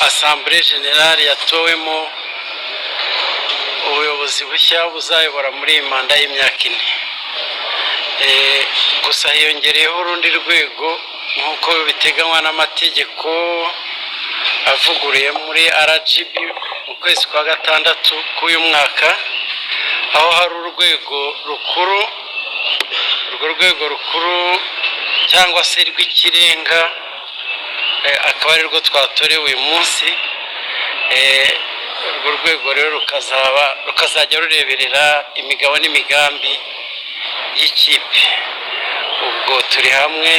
Assemblée Générale yatowemo ubuyobozi bushya buzayobora muri iyi manda y'imyaka 4. Gusa hiyongereyeho urundi rwego nk'uko biteganywa n'amategeko avuguruye muri RGB mu kwezi kwa gatandatu k'uyu mwaka, aho hari urwego rukuru cyangwa se rw'ikirenga, akaba ari rwo twatorewe uyu munsi. Urwo rwego rero rukazajya rureberera imigabo n'imigambi y'ikipe. Ubwo turi hamwe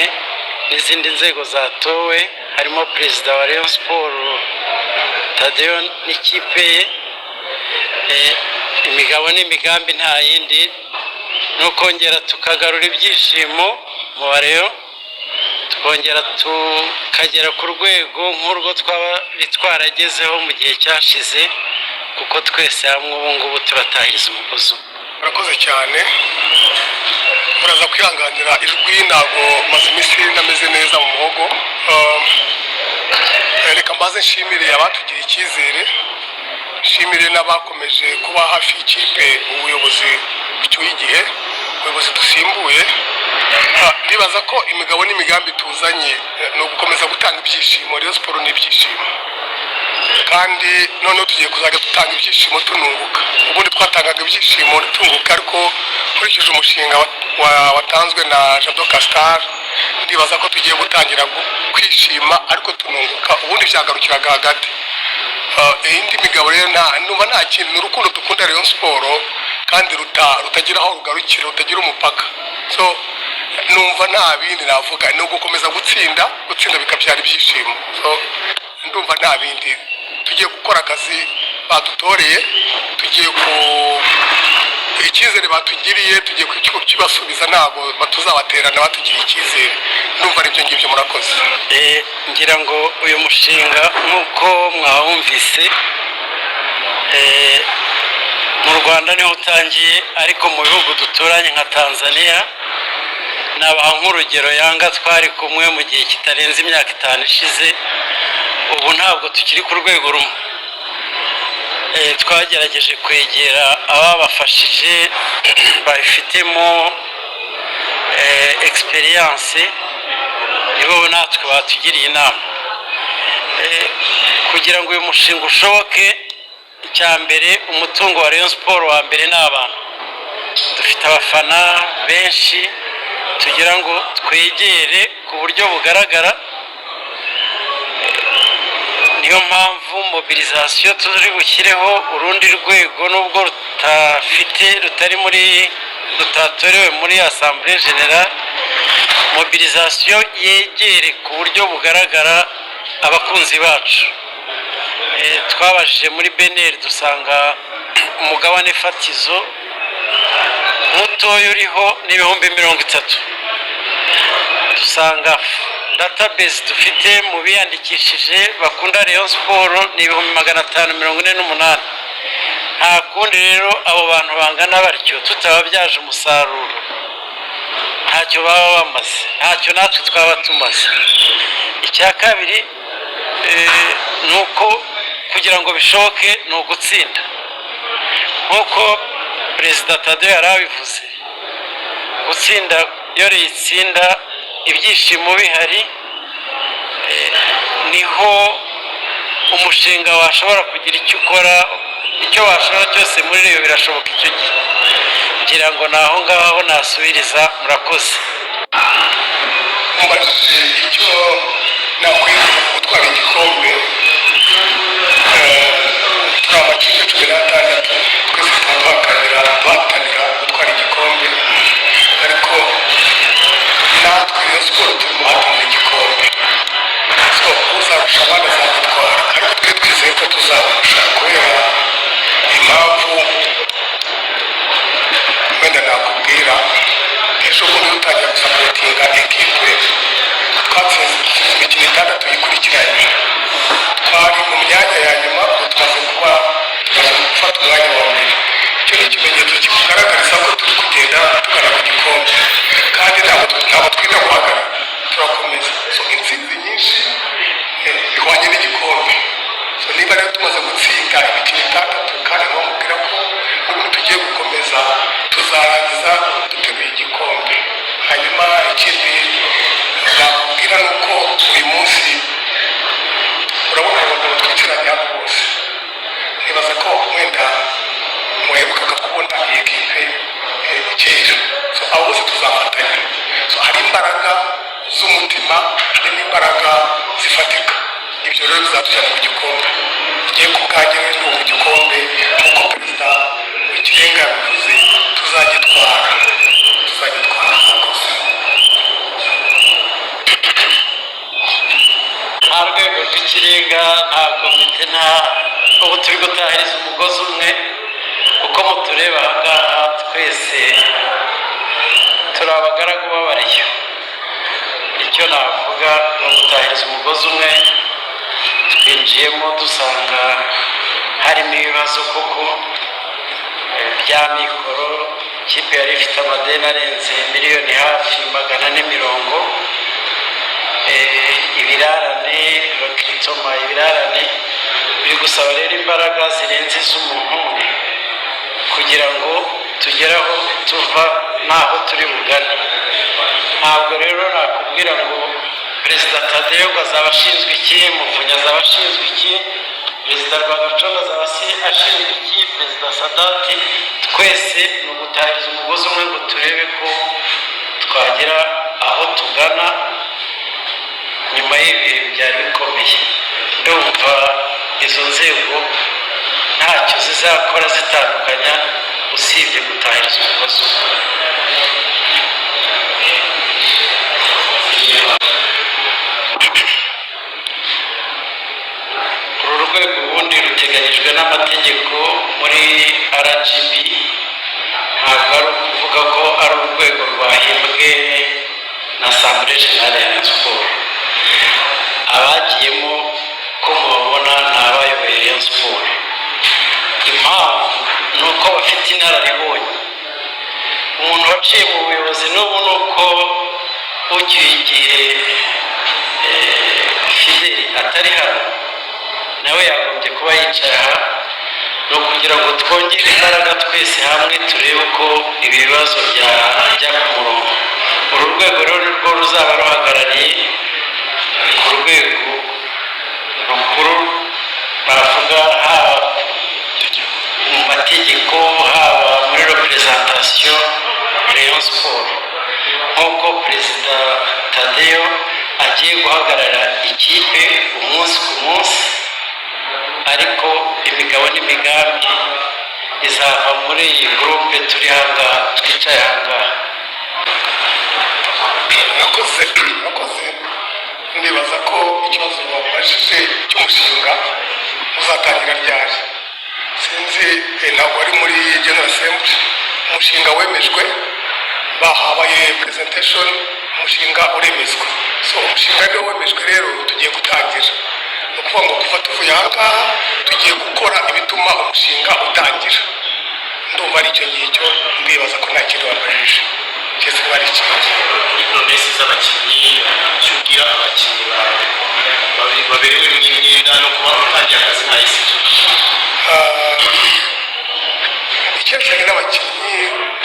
n'izindi nzego zatowe, harimo perezida wa Rayon Sport Tadeo n'ikipe ye. Imigabo n'imigambi nta yindi no kongera tukagarura ibyishimo mu Rayon, tukongera tukagera ku rwego nk'urwo twaragezeho mu gihe cyashize, kuko twese hamwe ubu ngubu turatahiriza umugozi. Murakoze cyane, muraza kwihanganira ijwi ntabwo maze iminsi nameze neza mu muhogo. Reka mbaze nshimire abatugira icyizere, nshimire n'abakomeje kuba hafi y'ikipe, ubuyobozi bw'icyo gihe, ubuyobozi dusimbuye. Ndibaza ko imigabo n'imigambi tuzanye no gukomeza gutanga ibyishimo. Rayon Sport ni ibyishimo, kandi noneho tugiye kuzajya dutanga ibyishimo tununguka. Ubundi twatangaga ibyishimo tunguka, ariko kurikije umushinga watanzwe na Jado Castar, ndibaza ko tugiye gutangira kwishima ariko tununguka, ubundi byagarukiraga hagati. Indi migabo rero numva nta kintu, ni urukundo dukunda Rayon Sport, kandi rutagira aho rugarukira, rutagira umupaka. So numva nta bindi navuga, ni ugukomeza gutsinda bikabyara ibyishimo. So ndumva nta bindi, tugiye gukora akazi badutoreye, tugiye icyizere batugiriye, tugiye kukibasubiza, ntabwo batuzabaterana batugiriye icyizere. Ndumva ari byo ngibyo. Murakoze. Ngira ngo uyu mushinga nk'uko mwawumvise, mu Rwanda niho utangiye, ariko mu bihugu duturanye nka Tanzania nabaha nk'urugero, Yanga twari kumwe mu gihe kitarenze imyaka 5 ishize. Ubu ntabwo tukiri ku rwego rumwe. Twagerageje kwegera ababafashije babifitemo experience, nibo natwe batugiriye inama kugira ngo uyu mushinga ushoboke. Icya mbere, umutungo wa Rayon Sport wa mbere ni abantu. Dufite abafana benshi tugira ngo twegere ku buryo bugaragara. Niyo mpamvu mobilisation turi bushyireho urundi rwego, nubwo rutatorewe muri Assemblée Générale. Mobilisation yegere ku buryo bugaragara abakunzi bacu. Twabajije muri BNL dusanga umugabane fatizo mutoyo uriho n'ibihumbi 30. Dusanga database dufite mu biyandikishije bakunda Rayon Sport ni 548. Nta kundi rero abo bantu bangana batyo tutababyaje umusaruro, ntacyo baba bamaze, ntacyo natwe twaba tumaze. Icya kabiri, nuko kugira ngo bishoboke ni ugutsinda, nk'uko perezida Tadeo yarabivuze. Gutsinda iyo itsinda ibyishimo bihari, niho umushinga washobora kugira icyo ukora. Icyo washobora cyose muri Rayon birashoboka icyo gihe. Ngira ngo naho ngaho nasubiriza. Murakoze. Icyo nakwiye gutwara igikombe, amakipe 16 twese duhatanira gutwara igikombe, ariko natwe Rayon Sport turi guhatanira igikombe. So uzarusha abandi azagitwara, ariko twe twizeye ko tuzabasha, kubera impamvu wenda nakubwira. Ejo bundi dutangira gusapotinga ekipe, twatsinze imikino 6 yikurikiranye. Twari mu myanya ya nyuma, tumaze gufata umwanya wa mbere. Icyo ni ikimenyetso kikugaragariza ko turi kugenda tugana ku gikombe, kandi ntabwo twita guhagarara, turakomeza. So intsinzi nyinshi ihwanye n'igikombe. tuzarangiza duteruye igikombe. Hanyuma ikindi nakubwira ni uko uyu munsi urabona abagabo twicaranye hano bose, nibaza ko wenda muherukaga kubona iyi kipe kera. Abo bose tuzafatanya. Hari imbaraga z'umutima, hari n'imbaraga zifatika. Ibyo rero bizatujyana mu gikombe. Ngiye ku bwanjye rero mu gikombe nk'uko perezida w'ikirenga yabivuze, tuzagitwara rwose. Nta rwego rw'ikirenga, nta komite, nta ubu turi gutahiriza umugozi umwe. Uko mutureba aha ngaha twese turi abagaragu b'abariyo. Icyo navuga ni ugutahiriza umugozi umwe. Twinjiyemo dusanga harimo ibibazo koko bya mikoro. Ikipe yari ifite amadeni arenze miliyoni hafi 400, ibirarane bakitoma ibirarane. Biri gusaba rero imbaraga zirenze iz'umuntu umwe kugira ngo tugere aho tuva n'aho turi bugane. Ntabwo rero nakubwira ngo perezida Tadeyo ngo azaba ashinzwe iki, Muvunyi azaba ashinzwe iki, perezida Rwagaconda azaba ashinzwe iki, perezida Sadati. Twese ni ugutahiriza umugozi umwe ngo turebe ko twagera aho tugana nyuma y'ibihe byari bikomeye. Ndumva izo nzego ntacyo zizakora zitandukanya usibye gutahiriza umugozi umwe. Uru rwego ubundi ruteganyijwe n'amategeko muri RGB. Ntabwo ari ukuvuga ko ari urwego rwahimbwe na Assemblée Générale ya Rayon Sports. Abagiyemo ko mubabona ni abayoboye Rayon Sports. Impamvu ni uko bafite inararibonye. Umuntu waciye mu buyobozi n'ubu ni uko ucyuye igihe Fideli atari hano, nawe yagombye kuba yicaye aha. Ni ukugira ngo twongere imbaraga twese hamwe turebe uko ibibazo byajya ku murongo. Uru rwego rero nirwo ruzaba ruhagarariye ku rwego rukuru, baravuga haba mu mategeko, haba muri representation Rayon Sports. Nk'uko perezida Tadeyo agiye guhagarara ikipe umunsi ku munsi, ariko imigabo n'imigambi izava muri iyi gurupe turi ahangaha, twicaye ahangaha. Murakoze. Ndibaza ko ikibazo babajije cy'umushinga uzatangira ryari. Sinzi ntabwo ari muri General Assembly. Umushinga wemejwe, bahabaye presentation, umushinga uremezwa. Umushinga rero wemejwe, rero tugiye gutangira. Ni ukuvuga ngo kuva tuvuye ahangaha tugiye gukora ibituma umushinga utangira. Ndumva ari icyo ngicyo, ndibaza ko nta kintu babajije. Cyese bari ikibazo. Promesi z'abakinnyi, cyubwira abakinnyi baberewe n'imyenda no kuba batangiye akazi nka isi. Icyerekeranye n'abakinnyi,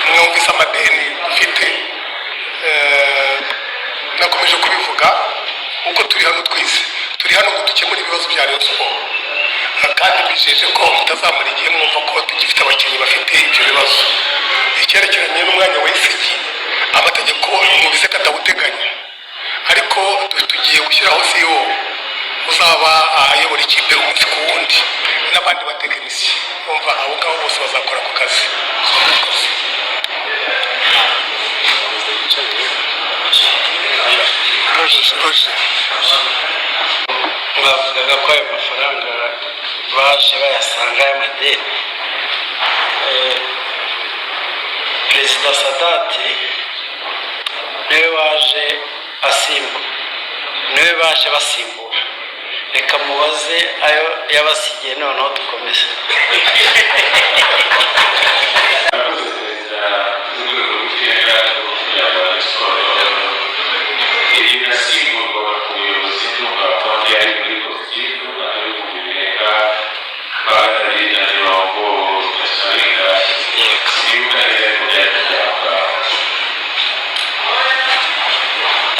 mwumvise amadeni ufite, nakomeje kubivuga uko turi hano twese. Turi hano ngo dukemure ibibazo bya Rayon Sports, kandi bijeje ko mutazamura igihe mwumva ko tugifite abakinnyi bafite ibyo bibazo. Icyerekeranye n'umwanya wa ECG, amategeko mubize ko atawuteganya, ariko tugiye gushyiraho CEO uzaba ayobora ikipe umunsi ku wundi n'abandi batekinisiye. Umva abo ngabo bose bazakora ku kazi. Bavugaga ko ayo mafaranga baje bayasanga y'amadeni. Perezida Sadati niwe waje asimbura, niwe baje basimbura. Reka mubaze ayo yabasigiye, noneho dukomeze.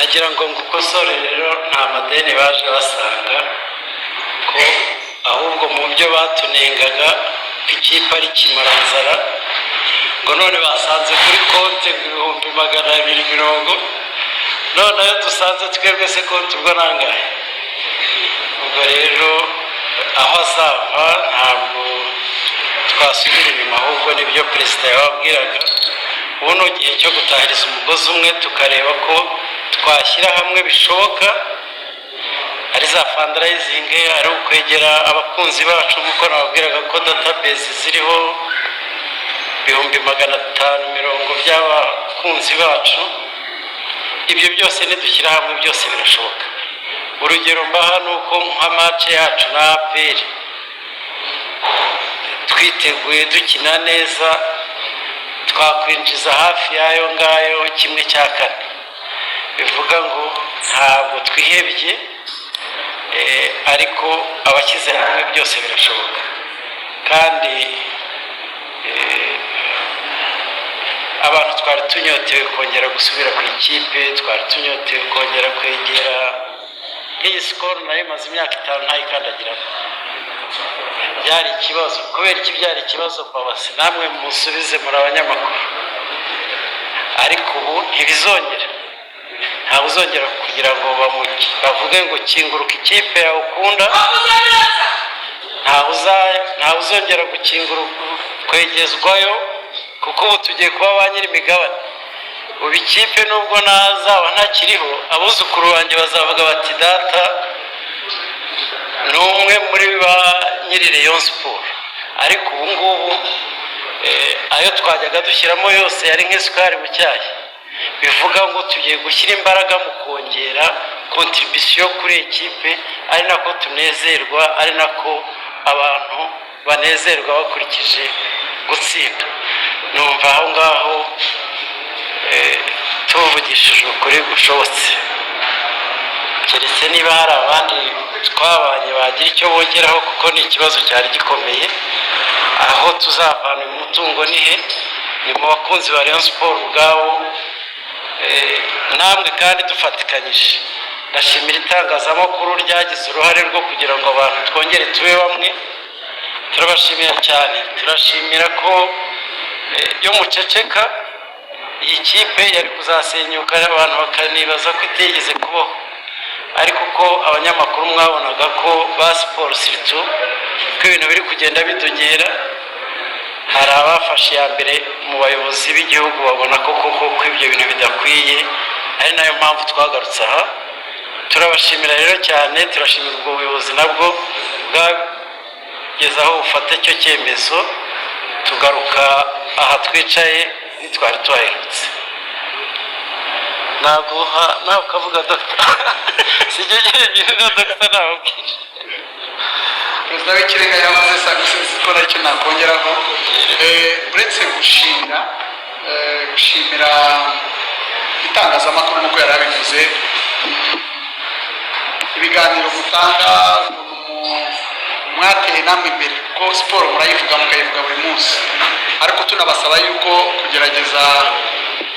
nagira ngo ngukosore rero nta madeni baje basanga ko ahubwo mu byo batunengaga ko ikipe ari kimaranzara ngo none basanze kuri konti 250 none ayo dusanze twebwe se konti ubwo nangahe ubwo rero aho azava ntabwo twasubira inyuma ahubwo nibyo perezida yababwiraga ubu ni igihe cyo gutahiriza umugozi umwe tukareba ko twashyira hamwe bishoboka ari za fundraising ari ukwegera abakunzi bacu nk'uko nababwiraga ko database ziriho 550 by'abakunzi bacu ibyo byose nidushyira hamwe byose birashoboka urugero mbaha ni uko nka match yacu na APR twiteguye dukina neza twakwinjiza hafi yayo ngayo 1/4 bivuga ngo ntabwo twihebye ariko abashyize hamwe byose birashoboka kandi abantu twari tunyotewe kongera gusubira ku ikipe twari tunyotewe kongera kwegera iyi sikoro nayo imaze imyaka 5 ntayikandagiramo byari ikibazo kubera iki byari ikibazo babase namwe musubize muri abanyamakuru ariko ubu ntibizongera ntabwo uzongera kugira ngo bavuge ngo kinguruka ikipe yawe ukunda ntabwo uzongera gukinguruka kwegezwayo kuko ubu tugiye kuba ba nyiri imigabane ubu ikipe nubwo nazaba ntakiriho abuzukuru banjye bazavuga bati data ni umwe muri ba nyiri Rayon Sport ariko ubu ngubu ayo twajyaga dushyiramo yose yari nk'isukari mu cyayi bivuga ngo tugiye gushyira imbaraga mu kongera contribution kuri ekipe ari nako tunezerwa ari nako abantu banezerwa bakurikije gutsinda numva aho ngaho tuvugishije ukuri gushobotse keretse niba hari abandi twabanye bagira icyo bongeraho kuko ni ikibazo cyari gikomeye aho tuzavana umutungo nihe ni mu bakunzi ba Rayon Sport ubwabo namwe kandi dufatikanyije ndashimira itangazamakuru ryagize uruhare rwo kugira ngo abantu twongere tube bamwe turabashimira cyane turashimira ko yo muceceka iyi kipe yari kuzasenyuka abantu bakanibaza ko itegeze kubaho ariko ko abanyamakuru mwabonaga ko ba siporo siritu ko ibintu biri kugenda bidogera hari abafashe ya mbere mu bayobozi b'igihugu babona ko ibyo bintu bidakwiye ari nayo mpamvu twagarutse aha turabashimira rero cyane turashimira ubwo buyobozi nabwo bwageze aho bufata icyo cyemezo tugaruka aha twicaye ntitwari tuhaherutse naguha nawe ukavuga dogita sijya njyenyine na dogita nawe perezida w'ikirenga yavuze sagusizi ko nacyo nakongeraho uretse gushimira itangazamakuru nk'uko yari abivuze ibiganiro mutanga mwateye namwe imbere kuko siporo murayivuga mukayivuga buri munsi ariko tunabasaba yuko kugerageza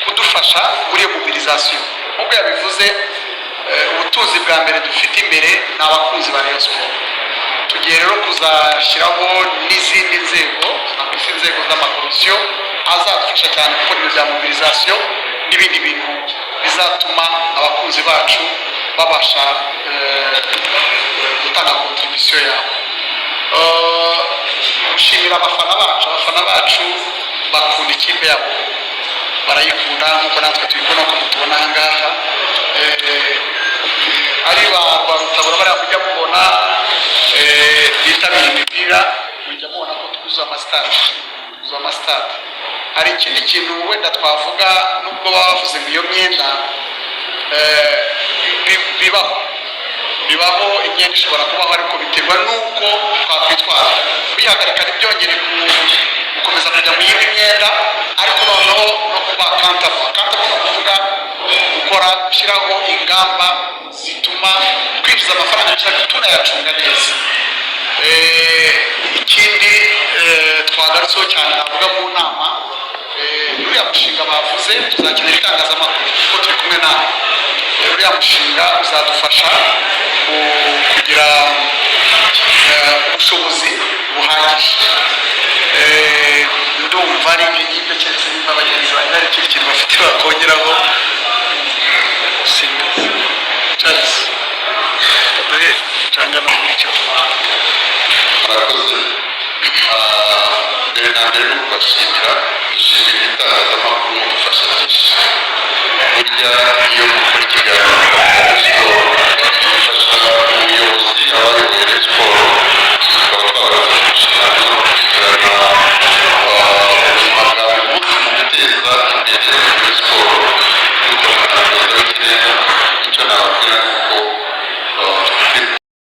kudufasha muri iyo mobilisation nk'uko yabivuze ubutunzi bwa mbere dufite imbere ni abakunzi ba Rayon Sport tugiye rero kuzashyiraho n'izindi nzego inzego z'amakomisiyo azadufasha cyane gukora ibintu bya mobilisation n'ibindi bintu bizatuma abakunzi bacu babasha gutanga contribution yabo gushimira abafana bacu bakunda ikipe yabo barayikunda nk'uko natwe tubibona ko mutubona aha ngaha ari ba rutabura bariya mujya mubona bitabira imipira mujya mubona ko twuzuye amasitade hari ikindi kintu wenda twavuga nubwo baba bavuze ngo iyo myenda bibaho imyenda ishobora kubaho ariko biterwa n'uko twakwitwara kwihagarika ntibyongere gukomeza kujya mu yindi myenda ariko noneho no kuba accountable ni ukuvuga gushyiraho ingamba zituma twinjiza amafaranga cyangwa tunayacunga neza ikindi twagarutseho cyane navuga mu nama uriya mushinga bavuze tuzakenera itangazamakuru kuko turi kumwe nawe uriya mushinga uzadufasha kugira ubushobozi buhagije. Ndumva ari ibyo keretse niba bagenzi banjye hari ikindi kintu bafite bakongeraho. Charles cyangwa no muri cyo murakoze. Mbere na mbere ni ukubashimira, dushimira itangazamakuru mudufasha byinshi. Burya iyo mukora ikiganiro